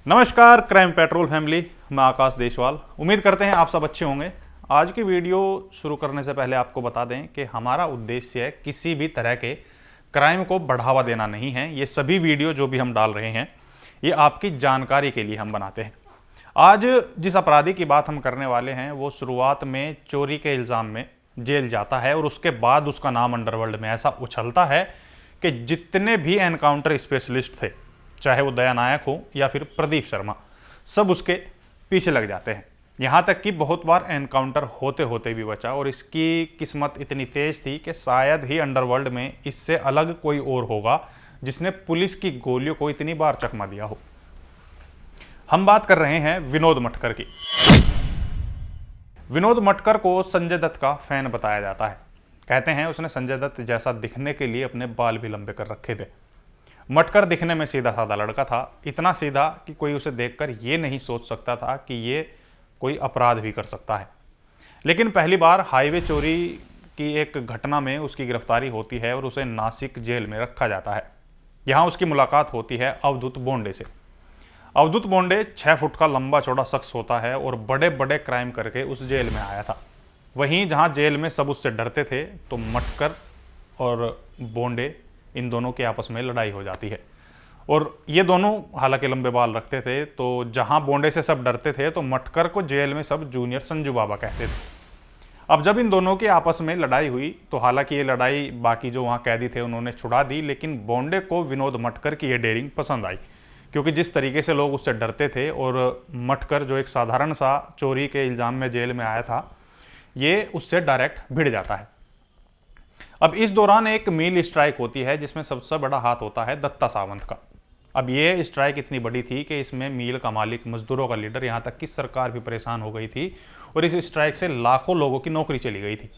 नमस्कार crime petrol family, मैं आकाश देशवाल। उम्मीद करते हैं आप सब अच्छे होंगे। आज की वीडियो शुरू करने से पहले आपको बता दें कि हमारा उद्देश्य किसी भी तरह के क्राइम को बढ़ावा देना नहीं है। ये सभी वीडियो जो भी हम डाल रहे हैं ये आपकी जानकारी के लिए हम बनाते हैं। आज जिस अपराधी की बात हम करने वाले हैं वो शुरुआत में चोरी के इल्ज़ाम में जेल जाता है और उसके बाद उसका नाम अंडरवर्ल्ड में ऐसा उछलता है कि जितने भी एनकाउंटर स्पेशलिस्ट थे, चाहे वो दया नायक हो या फिर प्रदीप शर्मा, सब उसके पीछे लग जाते हैं। यहाँ तक कि बहुत बार एनकाउंटर होते होते भी बचा और इसकी किस्मत इतनी तेज थी कि शायद ही अंडरवर्ल्ड में इससे अलग कोई और होगा जिसने पुलिस की गोलियों को इतनी बार चकमा दिया हो। हम बात कर रहे हैं विनोद मटकर की। विनोद मटकर को संजय दत्त का फैन बताया जाता है। कहते हैं उसने संजय दत्त जैसा दिखने के लिए अपने बाल भी लंबे कर रखे थे। मटकर दिखने में सीधा साधा लड़का था, इतना सीधा कि कोई उसे देखकर ये नहीं सोच सकता था कि ये कोई अपराध भी कर सकता है। लेकिन पहली बार हाईवे चोरी की एक घटना में उसकी गिरफ्तारी होती है और उसे नासिक जेल में रखा जाता है। यहाँ उसकी मुलाकात होती है अवधूत बोंडे से। अवधूत बोंडे 6 फुट का लंबा चौड़ा शख्स होता है और बड़े बड़े क्राइम करके उस जेल में आया था। वहीं जहाँ जेल में सब उससे डरते थे तो मटकर और बोंडे, इन दोनों के आपस में लड़ाई हो जाती है। और ये दोनों हालांकि लंबे बाल रखते थे, तो जहां बोंडे से सब डरते थे तो मटकर को जेल में सब जूनियर संजू बाबा कहते थे। अब जब इन दोनों की आपस में लड़ाई हुई तो हालांकि ये लड़ाई बाकी जो वहां कैदी थे उन्होंने छुड़ा दी, लेकिन बोंडे को विनोद मटकर की ये डेयरिंग पसंद आई, क्योंकि जिस तरीके से लोग उससे डरते थे और मटकर जो एक साधारण सा चोरी के इल्ज़ाम में जेल में आया था, ये उससे डायरेक्ट भिड़ जाता है। अब इस दौरान एक मील स्ट्राइक होती है जिसमें सबसे बड़ा हाथ होता है दत्ता सावंत का। अब ये स्ट्राइक इतनी बड़ी थी कि इसमें मील का मालिक, मजदूरों का लीडर, यहाँ तक कि सरकार भी परेशान हो गई थी और इस स्ट्राइक से लाखों लोगों की नौकरी चली गई थी।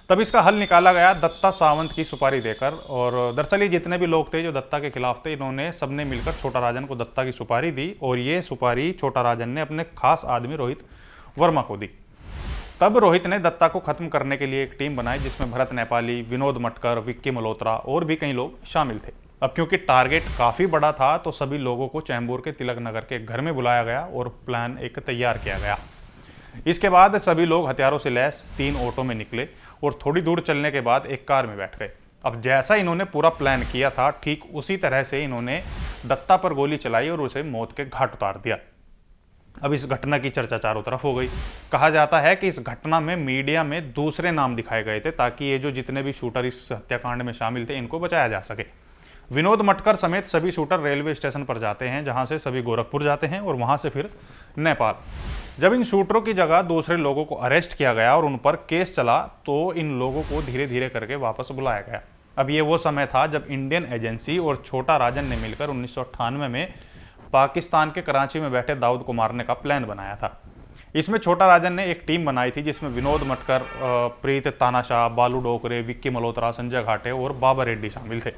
तब इसका हल निकाला गया दत्ता सावंत की सुपारी देकर। और दरअसल ये जितने भी लोग थे जो दत्ता के खिलाफ थे, इन्होंने सबने मिलकर छोटा राजन को दत्ता की सुपारी दी और ये सुपारी छोटा राजन ने अपने खास आदमी रोहित वर्मा को दी। तब रोहित ने दत्ता को खत्म करने के लिए एक टीम बनाई जिसमें भरत नेपाली, विनोद मटकर, विक्की मल्होत्रा और भी कई लोग शामिल थे। अब क्योंकि टारगेट काफ़ी बड़ा था तो सभी लोगों को चैम्बूर के तिलक नगर के घर में बुलाया गया और प्लान एक तैयार किया गया। इसके बाद सभी लोग हथियारों से लैस 3 ऑटो में निकले और थोड़ी दूर चलने के बाद एक कार में बैठ गए। अब जैसा इन्होंने पूरा प्लान किया था ठीक उसी तरह से इन्होंने दत्ता पर गोली चलाई और उसे मौत के घाट उतार दिया। अब इस घटना की चर्चा चारों तरफ हो गई। कहा जाता है कि इस घटना में मीडिया में दूसरे नाम दिखाए गए थे ताकि ये जो जितने भी शूटर इस हत्याकांड में शामिल थे इनको बचाया जा सके। विनोद मटकर समेत सभी शूटर रेलवे स्टेशन पर जाते हैं जहां से सभी गोरखपुर जाते हैं और वहां से फिर नेपाल। जब इन शूटरों की जगह दूसरे लोगों को अरेस्ट किया गया और उन पर केस चला तो इन लोगों को धीरे धीरे करके वापस बुलाया गया। अब ये वो समय था जब इंडियन एजेंसी और छोटा राजन ने मिलकर 1998 में पाकिस्तान के कराची में बैठे दाऊद को मारने का प्लान बनाया था। इसमें छोटा राजन ने एक टीम बनाई थी जिसमें विनोद मटकर, प्रीत तानाशाह, बालू डोकरे, विक्की मल्होत्रा, संजय घाटे और बाबा रेड्डी शामिल थे।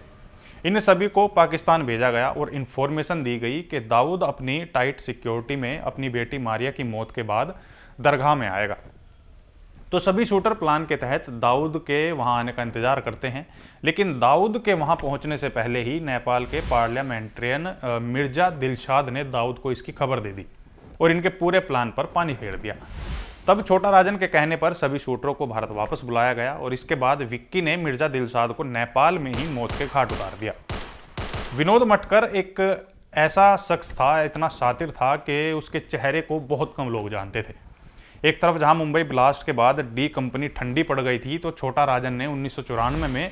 इन सभी को पाकिस्तान भेजा गया और इन्फॉर्मेशन दी गई कि दाऊद अपनी टाइट सिक्योरिटी में अपनी बेटी मारिया की मौत के बाद दरगाह में आएगा। तो सभी शूटर प्लान के तहत दाऊद के वहां आने का इंतजार करते हैं, लेकिन दाऊद के वहां पहुंचने से पहले ही नेपाल के पार्लियामेंट्रियन मिर्जा दिलशाद ने दाऊद को इसकी खबर दे दी और इनके पूरे प्लान पर पानी फेर दिया। तब छोटा राजन के कहने पर सभी शूटरों को भारत वापस बुलाया गया और इसके बाद विक्की ने मिर्जा दिलशाद को नेपाल में ही मौत के घाट उतार दिया। विनोद मटकर एक ऐसा शख्स था, इतना शातिर था कि उसके चेहरे को बहुत कम लोग जानते थे। एक तरफ जहां मुंबई ब्लास्ट के बाद डी कंपनी ठंडी पड़ गई थी तो छोटा राजन ने 1994 में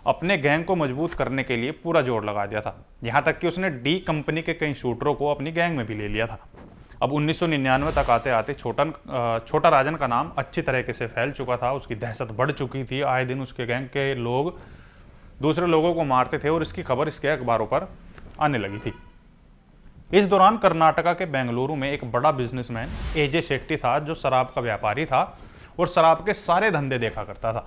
अपने गैंग को मजबूत करने के लिए पूरा जोर लगा दिया था। यहां तक कि उसने डी कंपनी के कई शूटरों को अपनी गैंग में भी ले लिया था। अब 1999 तक आते आते छोटा राजन का नाम अच्छी तरीके से फैल चुका था, उसकी दहशत बढ़ चुकी थी। आए दिन उसके गैंग के लोग दूसरे लोगों को मारते थे और इसकी खबर इसके अखबारों पर आने लगी थी। इस दौरान कर्नाटका के बेंगलुरु में एक बड़ा बिजनेसमैन एजे शेट्टी था जो शराब का व्यापारी था और शराब के सारे धंधे देखा करता था।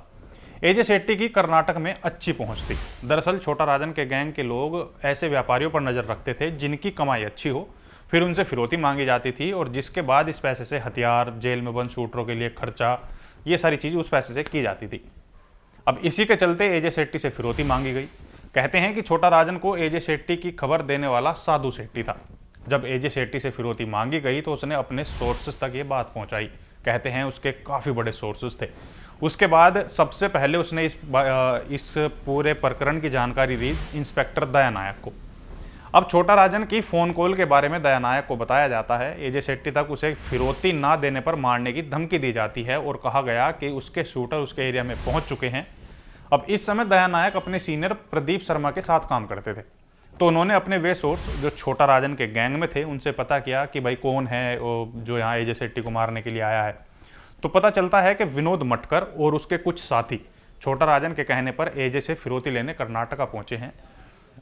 एजे शेट्टी की कर्नाटक में अच्छी पहुंच थी। दरअसल छोटा राजन के गैंग के लोग ऐसे व्यापारियों पर नजर रखते थे जिनकी कमाई अच्छी हो, फिर उनसे फिरौती मांगी जाती थी और जिसके बाद इस पैसे से हथियार, जेल में बंद शूटरों के लिए खर्चा, ये सारी चीज़ उस पैसे से की जाती थी। अब इसी के चलते एजे शेट्टी से फिरौती मांगी गई। कहते हैं कि छोटा राजन को एजे शेट्टी की खबर देने वाला साधु शेट्टी था। जब एजे सेट्टी से फिरौती मांगी गई तो उसने अपने सोर्सेस तक ये बात पहुंचाई। कहते हैं उसके काफ़ी बड़े सोर्सेस थे। उसके बाद सबसे पहले उसने इस पूरे प्रकरण की जानकारी दी इंस्पेक्टर दया नायक को। अब छोटा राजन की फ़ोन कॉल के बारे में दया नायक को बताया जाता है। एजे सेट्टी तक उसे फिरौती ना देने पर मारने की धमकी दी जाती है और कहा गया कि उसके शूटर उसके एरिया में पहुंच चुके हैं। अब इस समय दया नायक अपने सीनियर प्रदीप शर्मा के साथ काम करते थे, तो उन्होंने अपने वे सोर्स जो छोटा राजन के गैंग में थे उनसे पता किया कि भाई कौन है जो यहाँ एजे सेट्टी को मारने के लिए आया है। तो पता चलता है कि विनोद मटकर और उसके कुछ साथी छोटा राजन के कहने पर एजे से फिरौती लेने कर्नाटका पहुंचे हैं।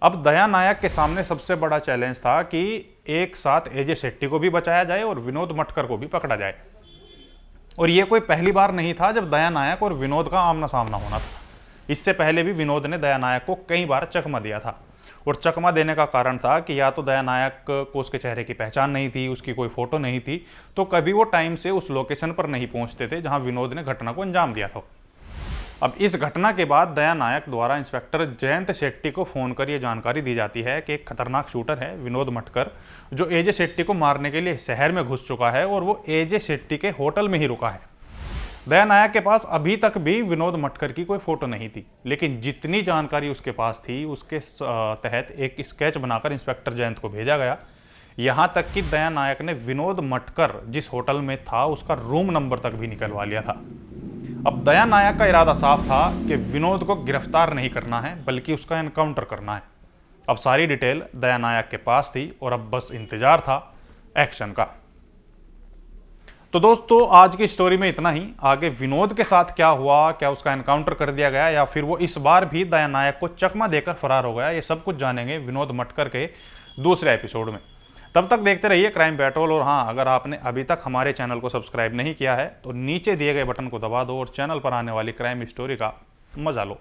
अब दया नायक के सामने सबसे बड़ा चैलेंज था कि एक साथ एजे सेट्टी को भी बचाया जाए और विनोद मटकर को भी पकड़ा जाए। और ये कोई पहली बार नहीं था जब दया नायक और विनोद का आमना सामना होना था। इससे पहले भी विनोद ने दया नायक को कई बार चकमा दिया था, और चकमा देने का कारण था कि या तो दया नायक को उसके चेहरे की पहचान नहीं थी, उसकी कोई फोटो नहीं थी, तो कभी वो टाइम से उस लोकेशन पर नहीं पहुंचते थे जहां विनोद ने घटना को अंजाम दिया था। अब इस घटना के बाद दया नायक द्वारा इंस्पेक्टर जयंत शेट्टी को फोन कर यह जानकारी दी जाती है कि एक खतरनाक शूटर है विनोद मटकर, जो एजे शेट्टी को मारने के लिए शहर में घुस चुका है और वो एजे शेट्टी के होटल में ही रुका है। दया नायक के पास अभी तक भी विनोद मटकर की कोई फोटो नहीं थी, लेकिन जितनी जानकारी उसके पास थी उसके तहत एक स्केच बनाकर इंस्पेक्टर जयंत को भेजा गया। यहां तक कि दया नायक ने विनोद मटकर जिस होटल में था उसका रूम नंबर तक भी निकलवा लिया था। अब दया नायक का इरादा साफ था कि विनोद को गिरफ्तार नहीं करना है बल्कि उसका एनकाउंटर करना है। अब सारी डिटेल दया नायक के पास थी और अब बस इंतजार था एक्शन का। तो दोस्तों आज की स्टोरी में इतना ही। आगे विनोद के साथ क्या हुआ, क्या उसका एनकाउंटर कर दिया गया या फिर वो इस बार भी दया नायक को चकमा देकर फरार हो गया, ये सब कुछ जानेंगे विनोद मटकर के दूसरे एपिसोड में। तब तक देखते रहिए क्राइम पेट्रोल। और हाँ, अगर आपने अभी तक हमारे चैनल को सब्सक्राइब नहीं किया है तो नीचे दिए गए बटन को दबा दो और चैनल पर आने वाली क्राइम स्टोरी का मजा लो।